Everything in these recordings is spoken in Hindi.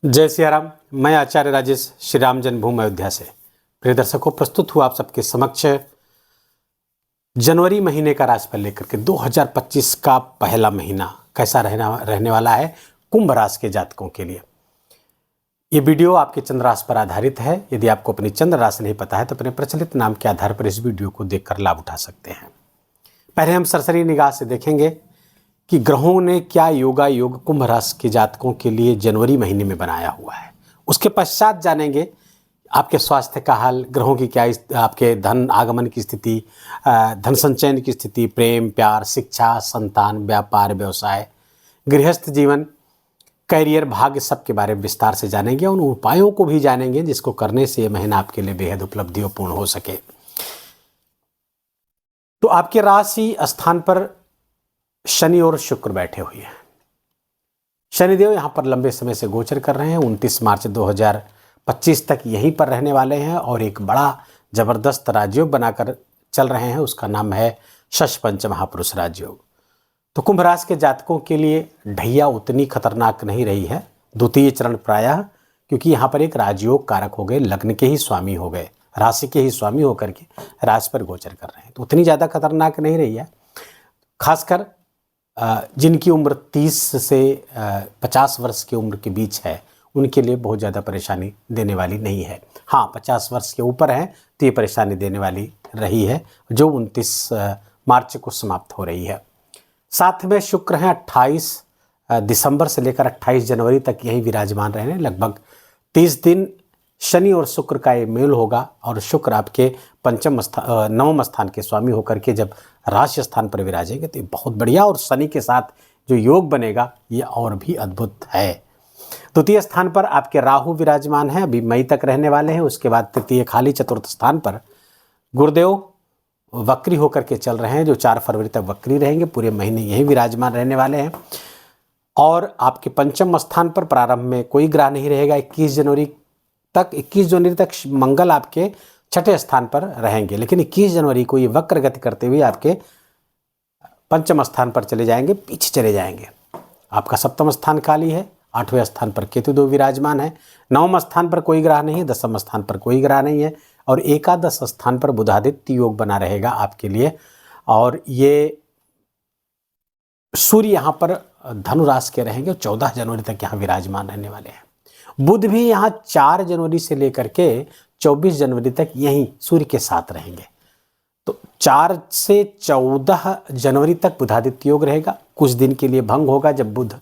जय सिया राम। मैं आचार्य राजेश श्री राम जन्मभूमि अयोध्या से प्रिय दर्शकों प्रस्तुत हुआ आप सबके समक्ष जनवरी महीने का राशिफल लेकर के 2025 का पहला महीना कैसा रहने वाला है कुंभ राशि के जातकों के लिए। ये वीडियो आपके चंद्र राशि पर आधारित है। यदि आपको अपनी चंद्र राशि नहीं पता है तो अपने प्रचलित नाम के आधार पर इस वीडियो को देखकर लाभ उठा सकते हैं। पहले हम सरसरी निगाह से देखेंगे कि ग्रहों ने क्या योगा योग कुंभ राशि के जातकों के लिए जनवरी महीने में बनाया हुआ है। उसके पश्चात जानेंगे आपके स्वास्थ्य का हाल, ग्रहों की क्या आपके धन आगमन की स्थिति, धन संचयन की स्थिति, प्रेम प्यार, शिक्षा, संतान, व्यापार, व्यवसाय, गृहस्थ जीवन, करियर, भाग्य, सब के बारे में विस्तार से जानेंगे। उन उपायों को भी जानेंगे जिसको करने से यह महीना आपके लिए बेहद उपलब्धिपूर्ण हो सके। तो आपके राशि स्थान पर शनि और शुक्र बैठे हुए हैं। शनिदेव यहां पर लंबे समय से गोचर कर रहे हैं। 29 मार्च 2025 तक यहीं पर रहने वाले हैं और एक बड़ा जबरदस्त राजयोग बनाकर चल रहे हैं। उसका नाम है शश-पंच महापुरुष राजयोग। तो कुंभ राशि के जातकों के लिए ढैया उतनी खतरनाक नहीं रही है। द्वितीय चरण प्रायः, क्योंकि यहाँ पर एक राजयोग कारक हो गए, लग्न के ही स्वामी हो गए, राशि के ही स्वामी होकर के राशि पर गोचर कर रहे हैं, तो उतनी ज़्यादा खतरनाक नहीं रही है। खासकर जिनकी उम्र 30 से 50 वर्ष की उम्र के बीच है उनके लिए बहुत ज़्यादा परेशानी देने वाली नहीं है। हाँ, 50 वर्ष के ऊपर हैं तो ये परेशानी देने वाली रही है, जो 29 मार्च को समाप्त हो रही है। साथ में शुक्र हैं 28 दिसंबर से लेकर 28 जनवरी तक यहीं विराजमान रहने। लगभग 30 दिन शनि और शुक्र का ये मेल होगा और शुक्र आपके नवम स्थान के स्वामी होकर के जब राशि स्थान पर विराजेंगे तो ये बहुत बढ़िया, और शनि के साथ जो योग बनेगा ये और भी अद्भुत है। द्वितीय स्थान पर आपके राहु विराजमान हैं, अभी मई तक रहने वाले हैं। उसके बाद तृतीय खाली चतुर्थ स्थान पर गुरुदेव वक्री होकर के चल रहे हैं, जो 4 फरवरी तक वक्री रहेंगे, पूरे महीने यही विराजमान रहने वाले हैं। और आपके पंचम स्थान पर प्रारंभ में कोई ग्रह नहीं रहेगा। 21 जनवरी तक मंगल आपके छठे स्थान पर रहेंगे, लेकिन 21 जनवरी को ये वक्र गति करते हुए आपके पंचम स्थान पर चले जाएंगे, पीछे चले जाएंगे। आपका सप्तम स्थान खाली है, 8वें स्थान पर केतु देव विराजमान है, 9वें स्थान पर कोई ग्रह नहीं है, 10वें स्थान पर कोई ग्रह नहीं है, और एकादश स्थान पर बुधादित्य योग बना रहेगा आपके लिए। और ये सूर्य यहाँ पर धनु राशि के रहेंगे, 14 जनवरी तक यहाँ विराजमान रहने वाले हैं। बुध भी यहाँ 4 जनवरी से लेकर के 24 जनवरी तक यहीं सूर्य के साथ रहेंगे। तो 4 से 14 जनवरी तक बुधादित्य योग रहेगा। कुछ दिन के लिए भंग होगा जब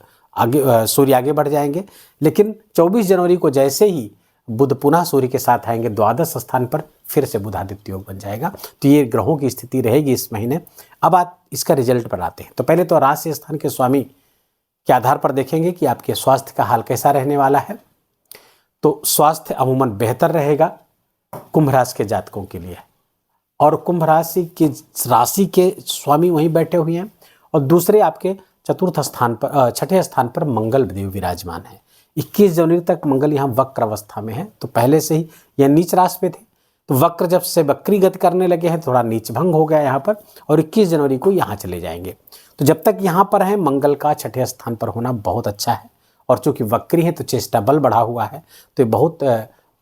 सूर्य आगे बढ़ जाएंगे, लेकिन 24 जनवरी को जैसे ही बुध पुनः सूर्य के साथ आएंगे, द्वादश स्थान पर फिर से बुधादित्य योग बन जाएगा। तो ये ग्रहों की स्थिति रहेगी इस महीने। अब आप इसका रिजल्ट पर आते हैं। तो पहले तो राशि स्थान के स्वामी के आधार पर देखेंगे कि आपके स्वास्थ्य का हाल कैसा रहने वाला है। तो स्वास्थ्य अमूमन बेहतर रहेगा कुंभ राशि के जातकों के लिए, और कुंभ राशि के स्वामी वहीं बैठे हुए हैं। और दूसरे आपके छठे स्थान पर मंगल देव विराजमान है। 21 जनवरी तक मंगल यहाँ वक्र अवस्था में है, तो पहले से ही यह नीच राशि पे थे, तो वक्र जब से वक्री गति करने लगे हैं थोड़ा नीच भंग हो गया यहाँ पर, और 21 जनवरी को यहाँ चले जाएंगे। तो जब तक यहाँ पर है मंगल का छठे स्थान पर होना बहुत अच्छा है, और चूंकि वक्री है तो चेष्टा बल बढ़ा हुआ है, तो ये बहुत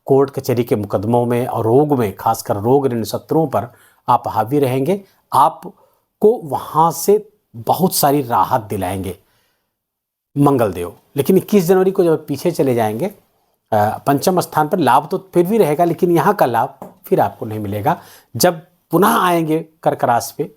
कोर्ट कचहरी के मुकदमों में और रोग में, खासकर रोग ऋण शत्रुओं पर आप हावी रहेंगे। आपको वहाँ से बहुत सारी राहत दिलाएंगे मंगल देव। लेकिन 21 जनवरी को जब पीछे चले जाएंगे पंचम स्थान पर, लाभ तो फिर भी रहेगा, लेकिन यहाँ का लाभ फिर आपको नहीं मिलेगा। जब पुनः आएंगे कर्क राशि पे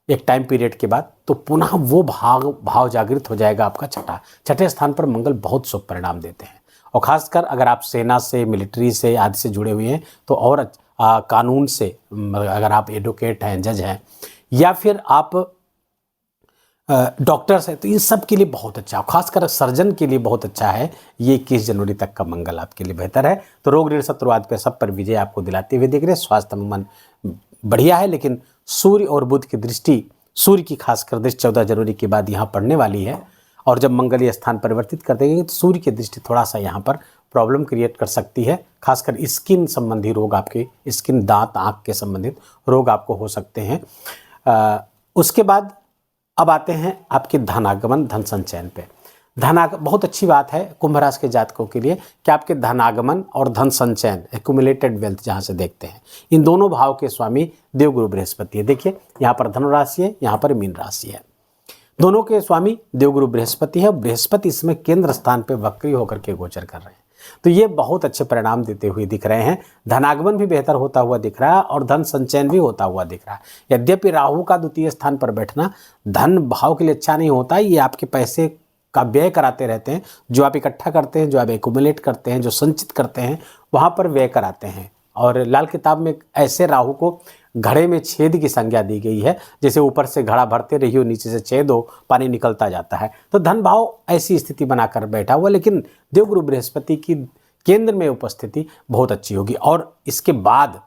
एक टाइम पीरियड के बाद, तो पुनः वो भाव जागृत हो जाएगा आपका। छठे स्थान पर मंगल बहुत शुभ परिणाम देते हैं, और खासकर अगर आप सेना से, मिलिट्री से आदि से जुड़े हुए हैं तो और कानून से, अगर आप एडवोकेट हैं, जज हैं, या फिर आप डॉक्टर्स हैं, तो इन सब के लिए बहुत अच्छा, खासकर सर्जन के लिए बहुत अच्छा है। ये 21 जनवरी तक का मंगल आपके लिए बेहतर है। तो रोग ऋण शत्रु आदि पे सब पर विजय आपको दिलाते हुए दिख रहे हैं। स्वास्थ्य मन बढ़िया है, लेकिन सूर्य और बुध की दृष्टि, सूर्य की खासकर दृष्टि 14 जनवरी के बाद यहाँ पड़ने वाली है, और जब मंगल ये स्थान परिवर्तित कर देंगे तो सूर्य की दृष्टि थोड़ा सा यहाँ पर प्रॉब्लम क्रिएट कर सकती है। खासकर स्किन संबंधी रोग, आपके स्किन, दांत, आँख के संबंधित रोग आपको हो सकते हैं। उसके बाद अब आते हैं आपके धन आगमन, धन संचयन पे। बहुत अच्छी बात है कुंभ राशि के जातकों के लिए कि आपके धनागमन और धन संचयन, एक्यूमुलेटेड वेल्थ जहाँ से देखते हैं, इन दोनों भाव के स्वामी देवगुरु बृहस्पति है। देखिए यहाँ पर धनु राशि है, यहाँ पर मीन राशि है। दोनों के स्वामी देवगुरु बृहस्पति है। बृहस्पति इसमें केंद्र स्थान पर वक्री होकर के गोचर कर रहे हैं, तो ये बहुत अच्छे परिणाम देते हुए दिख रहे हैं। धनागमन भी बेहतर होता हुआ दिख रहा है और धन संचयन भी होता हुआ दिख रहा है। यद्यपि राहु का द्वितीय स्थान पर बैठना धन भाव के लिए अच्छा नहीं होता, ये आपके पैसे का व्यय कराते रहते हैं। जो आप इकट्ठा करते हैं, जो आप एक्यूमुलेट करते हैं, जो संचित करते हैं, वहाँ पर व्यय कराते हैं। और लाल किताब में ऐसे राहु को घड़े में छेद की संज्ञा दी गई है, जैसे ऊपर से घड़ा भरते रहिए, नीचे से छेद हो, पानी निकलता जाता है। तो धन भाव ऐसी स्थिति बनाकर बैठा हुआ, लेकिन देवगुरु बृहस्पति की केंद्र में उपस्थिति बहुत अच्छी होगी। और इसके बाद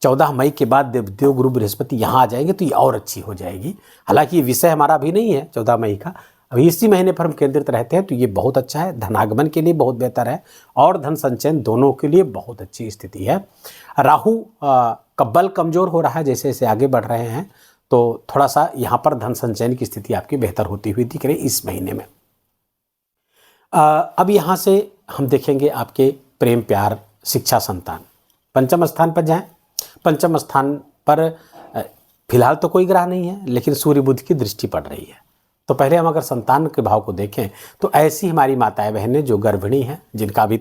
14 मई के बाद देवगुरु बृहस्पति यहाँ आ जाएंगे तो ये और अच्छी हो जाएगी। हालांकि ये विषय हमारा अभी नहीं है 14 मई का, अभी इसी महीने पर हम केंद्रित रहते हैं, तो ये बहुत अच्छा है। धनागमन के लिए बहुत बेहतर है और धन संचयन दोनों के लिए बहुत अच्छी स्थिति है। राहु का बल कमजोर हो रहा है, जैसे जैसे आगे बढ़ रहे हैं, तो थोड़ा सा यहाँ पर धन संचयन की स्थिति आपकी बेहतर होती हुई दिख रही इस महीने में। अब यहाँ से हम देखेंगे आपके प्रेम, प्यार, शिक्षा, संतान। पंचम स्थान पर जाएं। पंचम स्थान पर फिलहाल तो कोई ग्रह नहीं है, लेकिन सूर्य बुध की दृष्टि पड़ रही है। तो पहले हम अगर संतान के भाव को देखें तो ऐसी हमारी माताएं बहनें जो गर्भिणी हैं, जिनका अभी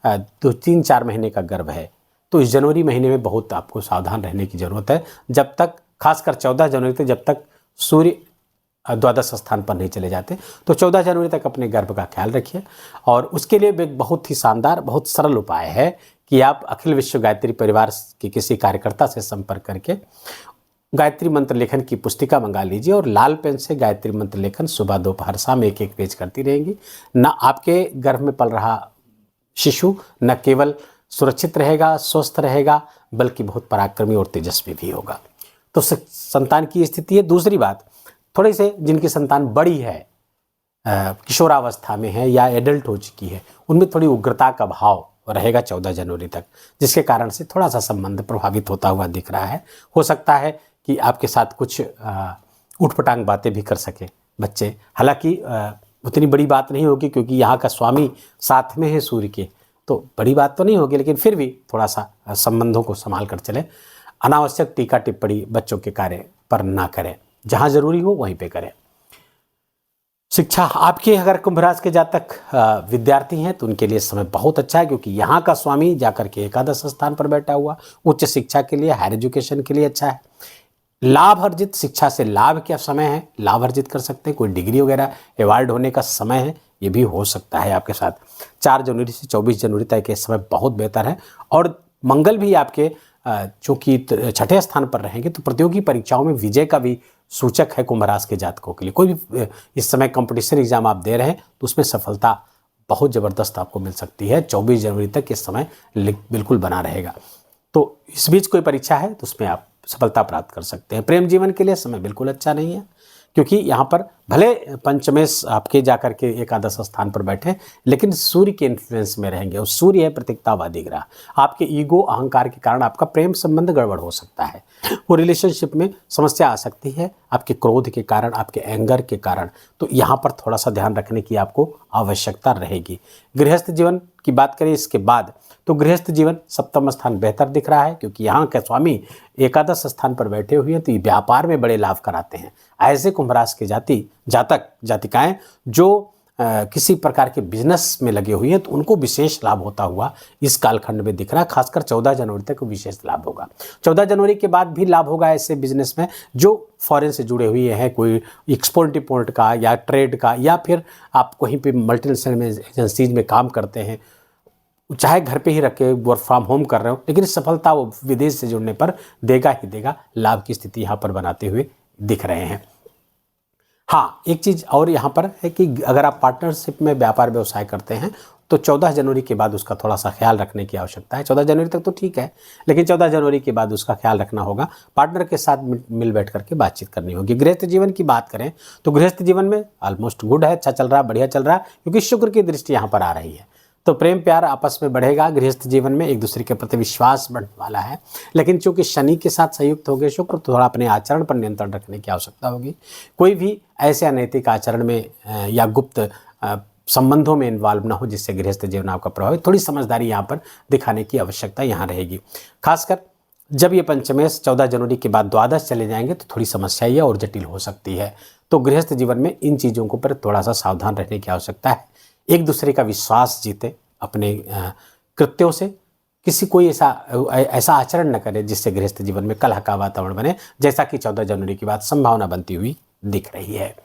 2-3-4 महीने का गर्भ है, तो इस जनवरी महीने में बहुत आपको सावधान रहने की ज़रूरत है। जब तक, खासकर 14 जनवरी तक, जब तक सूर्य द्वादश स्थान पर नहीं चले जाते, तो 14 जनवरी तक अपने गर्भ का ख्याल रखिए। और उसके लिए एक बहुत ही शानदार, बहुत सरल उपाय है कि आप अखिल विश्व गायत्री परिवार के किसी कार्यकर्ता से संपर्क करके गायत्री मंत्र लेखन की पुस्तिका मंगा लीजिए और लाल पेन से गायत्री मंत्र लेखन सुबह दोपहर शाम एक पेज करती रहेंगी। न आपके गर्भ में पल रहा शिशु न केवल सुरक्षित रहेगा, स्वस्थ रहेगा, बल्कि बहुत पराक्रमी और तेजस्वी भी होगा। तो संतान की स्थिति है। दूसरी बात, थोड़े से जिनकी संतान बड़ी है, किशोरावस्था में है या एडल्ट हो चुकी है, उनमें थोड़ी उग्रता का भाव रहेगा 14 जनवरी तक, जिसके कारण से थोड़ा सा संबंध प्रभावित होता हुआ दिख रहा है। हो सकता है कि आपके साथ कुछ उठपटांग बातें भी कर सके बच्चे। हालांकि उतनी बड़ी बात नहीं होगी, क्योंकि यहाँ का स्वामी साथ में है सूर्य के, तो बड़ी बात तो नहीं होगी, लेकिन फिर भी थोड़ा सा संबंधों को संभाल कर चले। अनावश्यक टीका टिप्पणी बच्चों के कार्य पर ना करें, जहाँ जरूरी हो वहीं पे करें। शिक्षा, आपके अगर कुंभ राशि के जातक विद्यार्थी हैं तो उनके लिए समय बहुत अच्छा है, क्योंकि यहाँ का स्वामी जाकर के एकादश स्थान पर बैठा हुआ उच्च शिक्षा के लिए, हायर एजुकेशन के लिए अच्छा है। लाभ अर्जित, शिक्षा से लाभ क्या समय है, लाभ अर्जित कर सकते हैं, कोई डिग्री वगैरह अवार्ड होने का समय है, ये भी हो सकता है आपके साथ। 4 जनवरी से 24 जनवरी तक ये समय बहुत बेहतर है। और मंगल भी आपके चूँकि 6ठे स्थान पर रहेंगे, तो प्रतियोगी परीक्षाओं में विजय का भी सूचक है कुंभ राशि के जातकों के लिए। कोई भी इस समय कंपटीशन एग्जाम आप दे रहे हैं तो उसमें सफलता बहुत ज़बरदस्त आपको मिल सकती है। 24 जनवरी तक इस समय बिल्कुल बना रहेगा। तो इस बीच कोई परीक्षा है तो उसमें आप सफलता प्राप्त कर सकते हैं। प्रेम जीवन के लिए समय बिल्कुल अच्छा नहीं है, क्योंकि यहाँ पर भले पंचमेश आपके जाकर के एकादश स्थान पर बैठे, लेकिन सूर्य के इन्फ्लुएंस में रहेंगे और सूर्य है प्रतीकतावादी ग्रह। आपके ईगो, अहंकार के कारण आपका प्रेम संबंध गड़बड़ हो सकता है, वो रिलेशनशिप में समस्या आ सकती है आपके क्रोध के कारण, आपके एंगर के कारण। तो यहाँ पर थोड़ा सा ध्यान रखने की आपको आवश्यकता रहेगी। गृहस्थ जीवन की बात करें इसके बाद, तो गृहस्थ जीवन सप्तम स्थान बेहतर दिख रहा है, क्योंकि यहाँ के स्वामी एकादश स्थान पर बैठे हुए हैं, तो ये व्यापार में बड़े लाभ कराते हैं। ऐसे कुंभ राशि के जातक जातिकाएं जो किसी प्रकार के बिजनेस में लगे हुए हैं, तो उनको विशेष लाभ होता हुआ इस कालखंड में दिख रहा है। खासकर 14 जनवरी तक विशेष लाभ होगा। 14 जनवरी के बाद भी लाभ होगा ऐसे बिजनेस में जो फॉरेन से जुड़े हुए हैं, कोई एक्सपोर्ट इंपोर्ट का या ट्रेड का, या फिर आप कहीं पे मल्टीनेशनल में एजेंसीज में काम करते हैं, चाहे घर पे ही रख के वर्क फ्रॉम होम कर रहे हो, लेकिन सफलता वो विदेश से जुड़ने पर देगा ही देगा। लाभ की स्थिति यहाँ पर बनाते हुए दिख रहे हैं। हाँ, एक चीज़ और यहाँ पर है कि अगर आप पार्टनरशिप में व्यापार व्यवसाय करते हैं तो 14 जनवरी के बाद उसका थोड़ा सा ख्याल रखने की आवश्यकता है। 14 जनवरी तक तो ठीक है, लेकिन 14 जनवरी के बाद उसका ख्याल रखना होगा। पार्टनर के साथ मिल बैठ करके बातचीत करनी होगी। गृहस्थ जीवन की बात करें तो गृहस्थ जीवन में ऑलमोस्ट गुड है, अच्छा चल रहा है, बढ़िया चल रहा है, क्योंकि शुक्र की दृष्टि यहाँ पर आ रही है। तो प्रेम प्यार आपस में बढ़ेगा। गृहस्थ जीवन में एक दूसरे के प्रति विश्वास बढ़ने वाला है, लेकिन चूंकि शनि के साथ संयुक्त हो गए शुक्र, तो थोड़ा अपने आचरण पर नियंत्रण रखने की आवश्यकता होगी। कोई भी ऐसे अनैतिक आचरण में या गुप्त संबंधों में इन्वॉल्व ना हो, जिससे गृहस्थ जीवन आपका प्रभावित। थोड़ी समझदारी यहाँ पर दिखाने की आवश्यकता यहाँ रहेगी। खासकर जब ये पंचमेश 14 जनवरी के बाद द्वादश चले जाएंगे तो थोड़ी समस्या ये और जटिल हो सकती है। तो गृहस्थ जीवन में इन चीज़ों को पर थोड़ा सा सावधान रहने की आवश्यकता है। एक दूसरे का विश्वास जीते, अपने कृत्यों से किसी कोई ऐसा आचरण न करे जिससे गृहस्थ जीवन में कलह का वातावरण बने, जैसा कि 14 जनवरी के बाद संभावना बनती हुई दिख रही है।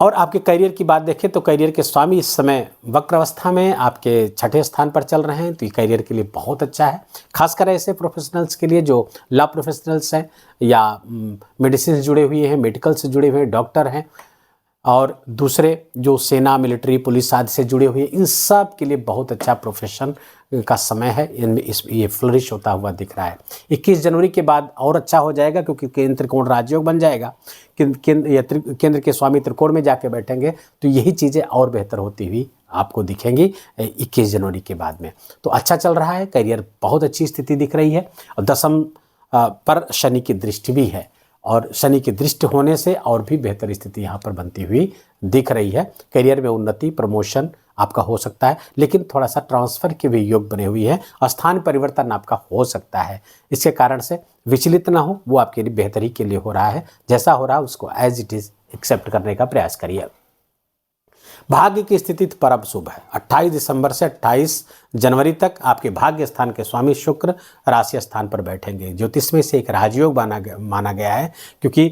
और आपके करियर की बात देखें तो करियर के स्वामी इस समय वक्र अवस्था में आपके 6ठे स्थान पर चल रहे हैं, तो ये करियर के लिए बहुत अच्छा है। खासकर ऐसे प्रोफेशनल्स के लिए जो लॉ प्रोफेशनल्स हैं या मेडिसिन से जुड़े हुए हैं, मेडिकल से जुड़े हुए हैं, डॉक्टर हैं, और दूसरे जो सेना, मिलिट्री, पुलिस आदि से जुड़े हुए, इन सब के लिए बहुत अच्छा प्रोफेशन का समय है। इनमें ये फ्लरिश होता हुआ दिख रहा है। 21 जनवरी के बाद और अच्छा हो जाएगा, क्योंकि केंद्र त्रिकोण राजयोग बन जाएगा। केंद्र के स्वामी त्रिकोण में जाके बैठेंगे तो यही चीज़ें और बेहतर होती हुई आपको दिखेंगी 21 जनवरी के बाद में। तो अच्छा चल रहा है, करियर बहुत अच्छी स्थिति दिख रही है। और 10th पर शनि की दृष्टि भी है, और शनि की दृष्टि होने से और भी बेहतर स्थिति यहाँ पर बनती हुई दिख रही है। करियर में उन्नति, प्रमोशन आपका हो सकता है, लेकिन थोड़ा सा ट्रांसफ़र के भी योग बने हुई है। स्थान परिवर्तन आपका हो सकता है, इसके कारण से विचलित ना हो, वो आपके लिए बेहतरी के लिए हो रहा है। जैसा हो रहा है उसको एज इट इज़ एक्सेप्ट करने का प्रयास करिए। भाग्य की स्थिति परम शुभ है। 28 दिसंबर से 28 जनवरी तक आपके भाग्य स्थान के स्वामी शुक्र राशि स्थान पर बैठेंगे। ज्योतिष में से एक राजयोग माना गया है, क्योंकि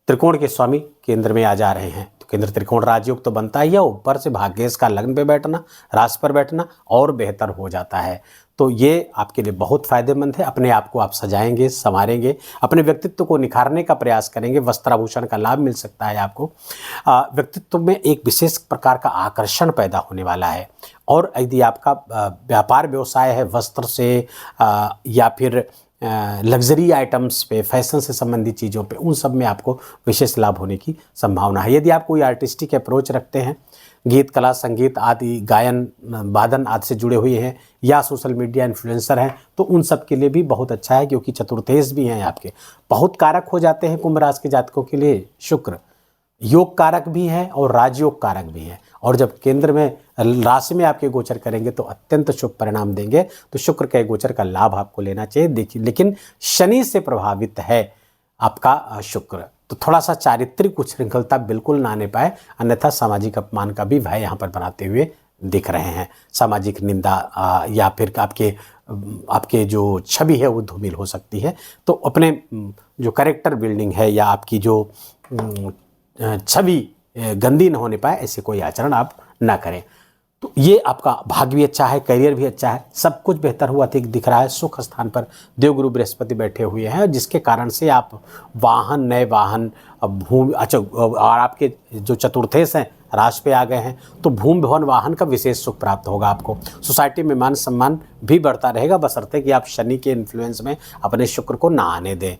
त्रिकोण के स्वामी केंद्र में आ जा रहे हैं। तो केंद्र त्रिकोण राजयोग तो बनता ही है, ऊपर से भाग्येश का लग्न पे बैठना, राशि पर बैठना और बेहतर हो जाता है। तो ये आपके लिए बहुत फायदेमंद है। अपने आप को आप सजाएंगे, संवारेंगे, अपने व्यक्तित्व को निखारने का प्रयास करेंगे, वस्त्राभूषण का लाभ मिल सकता है आपको। व्यक्तित्व में एक विशेष प्रकार का आकर्षण पैदा होने वाला है। और यदि आपका व्यापार व्यवसाय है वस्त्र से या फिर लग्जरी आइटम्स पे, फैशन से संबंधित चीज़ों पे, उन सब में आपको विशेष लाभ होने की संभावना है। यदि आप कोई आर्टिस्टिक अप्रोच रखते हैं, गीत कला, संगीत आदि, गायन वादन आदि से जुड़े हुए हैं, या सोशल मीडिया इन्फ्लुएंसर हैं, तो उन सब के लिए भी बहुत अच्छा है, क्योंकि चतुर्थेश भी हैं आपके, बहुत कारक हो जाते हैं कुंभ राशि के जातकों के लिए। शुक्र योग कारक भी है और राजयोग कारक भी है, और जब केंद्र में राशि में आपके गोचर करेंगे तो अत्यंत शुभ परिणाम देंगे। तो शुक्र के गोचर का लाभ आपको लेना चाहिए। देखिए, लेकिन शनि से प्रभावित है आपका शुक्र, तो थोड़ा सा चारित्रिक उच्छृंखलता बिल्कुल ना आने पाए, अन्यथा सामाजिक अपमान का भी भय यहाँ पर बनाते हुए दिख रहे हैं। सामाजिक निंदा या फिर आपके जो छवि है वो धूमिल हो सकती है। तो अपने जो कैरेक्टर बिल्डिंग है या आपकी जो छवि गंदी न होने पाए, ऐसे कोई आचरण आप ना करें। तो ये आपका भाग्य भी अच्छा है, करियर भी अच्छा है, सब कुछ बेहतर हुआ दिख रहा है। सुख स्थान पर देवगुरु बृहस्पति बैठे हुए हैं, जिसके कारण से आप वाहन, नए वाहन, भूमि, अच्छा, और आपके जो चतुर्थेश हैं राशि पे आ गए हैं, तो भूमि भवन वाहन का विशेष सुख प्राप्त होगा आपको। सोसाइटी में मान सम्मान भी बढ़ता रहेगा, बशर्ते कि आप शनि के इन्फ्लुएंस में अपने शुक्र को ना आने दें।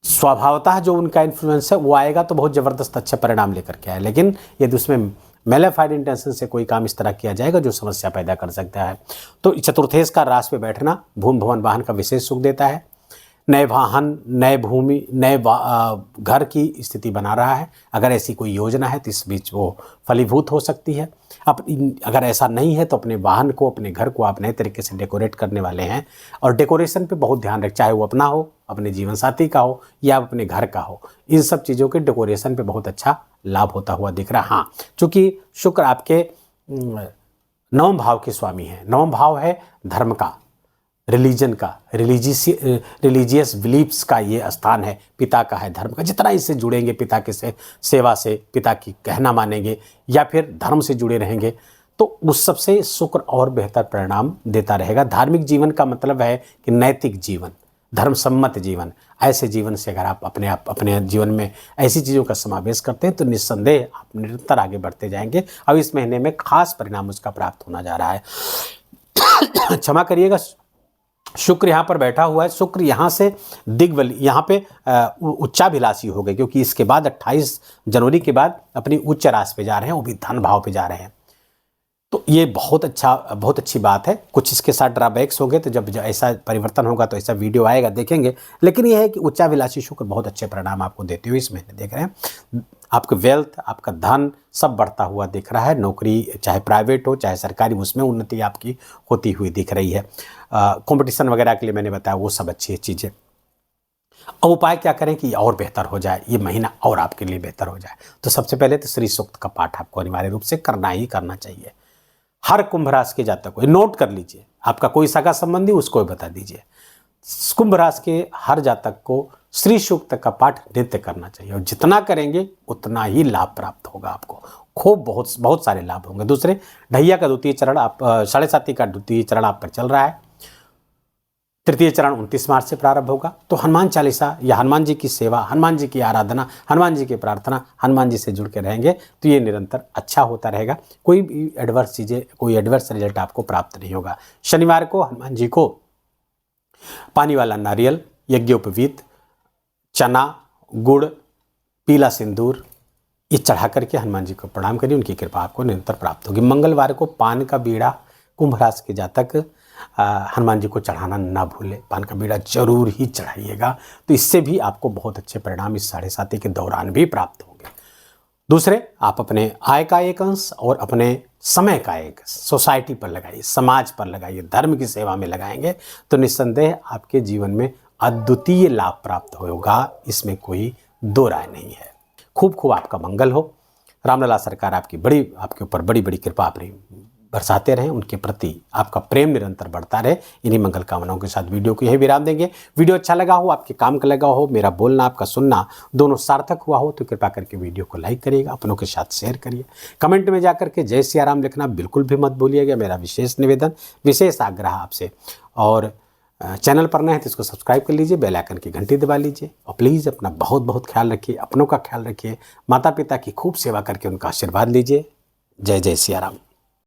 स्वभावतः जो उनका इन्फ्लुएंस है वो आएगा तो बहुत ज़बरदस्त अच्छे परिणाम लेकर के आए, लेकिन यदि उसमें मेलेफाइड इंटेंशन से कोई काम इस तरह किया जाएगा जो समस्या पैदा कर सकता है। तो चतुर्थेश का राशि पे बैठना भूमि भवन वाहन का विशेष सुख देता है। नए वाहन, नए भूमि, नए घर की स्थिति बना रहा है। अगर ऐसी कोई योजना है तो इस बीच वो फलीभूत हो सकती है। अगर ऐसा नहीं है तो अपने वाहन को, अपने घर को आप नए तरीके से डेकोरेट करने वाले हैं, और डेकोरेशन पे बहुत ध्यान रखें, चाहे वो अपना हो, अपने जीवन साथी का हो या अपने घर का हो। इन सब चीज़ों के डेकोरेशन पे बहुत अच्छा लाभ होता हुआ दिख रहा है। हाँ, चूँकि शुक्र आपके 9वें भाव के स्वामी हैं। 9वां भाव है धर्म का, रिलीजन का, रिलीजियस बिलीफ्स का ये स्थान है, पिता का है, धर्म का। जितना इससे जुड़ेंगे, पिता के सेवा से, पिता की कहना मानेंगे या फिर धर्म से जुड़े रहेंगे, तो उस सबसे शुक्र और बेहतर परिणाम देता रहेगा। धार्मिक जीवन का मतलब है कि नैतिक जीवन, धर्म सम्मत जीवन। ऐसे जीवन से अगर आप अपने जीवन में ऐसी चीज़ों का समावेश करते हैं तो निस्संदेह आप निरंतर आगे बढ़ते जाएंगे। अब इस महीने में खास परिणाम उसका प्राप्त होना जा रहा है। क्षमा करिएगा, शुक्र यहाँ पर बैठा हुआ है। शुक्र यहाँ से दिग्बल, यहाँ पे उच्चाभिलाषी हो गए, क्योंकि इसके बाद 28 जनवरी के बाद अपनी उच्च राशि पे जा रहे हैं, वो भी धन भाव पे जा रहे हैं। तो ये बहुत अच्छी बात है। कुछ इसके साथ ड्रॉबैक्स होंगे, तो जब ऐसा परिवर्तन होगा तो ऐसा वीडियो आएगा, देखेंगे। लेकिन यह है कि उच्चाभिलाषी शुक्र बहुत अच्छे परिणाम आपको देते हुए इस महीने देख रहे हैं। आपका वेल्थ, आपका धन सब बढ़ता हुआ दिख रहा है। नौकरी चाहे प्राइवेट हो चाहे सरकारी, उसमें उन्नति आपकी होती हुई दिख रही है। कंपटीशन वगैरह के लिए मैंने बताया वो सब अच्छी चीज़ें। अब उपाय क्या करें कि और बेहतर हो जाए, ये महीना और आपके लिए बेहतर हो जाए। तो सबसे पहले तो श्री सूक्त का पाठ आपको अनिवार्य रूप से करना ही करना चाहिए। हर कुंभ राशि के जातक को नोट कर लीजिए, आपका कोई सगा संबंधी उसको भी बता दीजिए। कुंभ राशि के हर जातक को श्री सूक्त का पाठ नित्य करना चाहिए, और जितना करेंगे उतना ही लाभ प्राप्त होगा आपको। खूब बहुत सारे लाभ होंगे। दूसरे, ढैया का द्वितीय चरण आप 7.5 का द्वितीय चरण आप पर चल रहा है। तृतीय चरण 29 मार्च से प्रारंभ होगा। तो हनुमान चालीसा या हनुमान जी की सेवा, हनुमान जी की आराधना, हनुमान जी की प्रार्थना, हनुमान जी से जुड़ के रहेंगे तो ये निरंतर अच्छा होता रहेगा। कोई भी एडवर्स चीज़ें, कोई एडवर्स रिजल्ट आपको प्राप्त नहीं होगा। शनिवार को हनुमान जी को पानी वाला नारियल, यज्ञोपवीत, चना, गुड़, पीला सिंदूर ये चढ़ा करके हनुमान जी को प्रणाम करिए, उनकी कृपा आपको निरंतर प्राप्त होगी। मंगलवार को पान का बीड़ा कुंभ राशि के जातक हनुमान जी को चढ़ाना ना भूलें। पान का बीड़ा जरूर ही चढ़ाइएगा, तो इससे भी आपको बहुत अच्छे परिणाम इस 7.5 के दौरान भी प्राप्त होंगे। दूसरे, आप अपने आय का एक अंश और अपने समय का एक सोसाइटी पर लगाइए, समाज पर लगाइए, धर्म की सेवा में लगाएंगे तो निस्संदेह आपके जीवन में अद्वितीय लाभ प्राप्त होगा, इसमें कोई दो राय नहीं है। खूब खूब आपका मंगल हो। रामलला सरकार आपके ऊपर बड़ी बड़ी कृपा अपनी बरसाते रहें, उनके प्रति आपका प्रेम निरंतर बढ़ता रहे। इन्हीं मंगल कामनाओं के साथ वीडियो को यही विराम देंगे। वीडियो अच्छा लगा हो, आपके काम का लगा हो, मेरा बोलना आपका सुनना दोनों सार्थक हुआ हो तो कृपा करके वीडियो को लाइक करिएगा, अपनों के साथ शेयर करिए। कमेंट में जाकर के जय सिया राम लिखना बिल्कुल भी मत भूलिएगा, मेरा विशेष निवेदन, विशेष आग्रह आपसे। और चैनल पर नए हैं तो इसको सब्सक्राइब कर लीजिए, बेल आइकन की घंटी दबा लीजिए, और प्लीज़ अपना बहुत बहुत ख्याल रखिए, अपनों का ख्याल रखिए, माता पिता की खूब सेवा करके उनका आशीर्वाद लीजिए। जय जय सिया राम।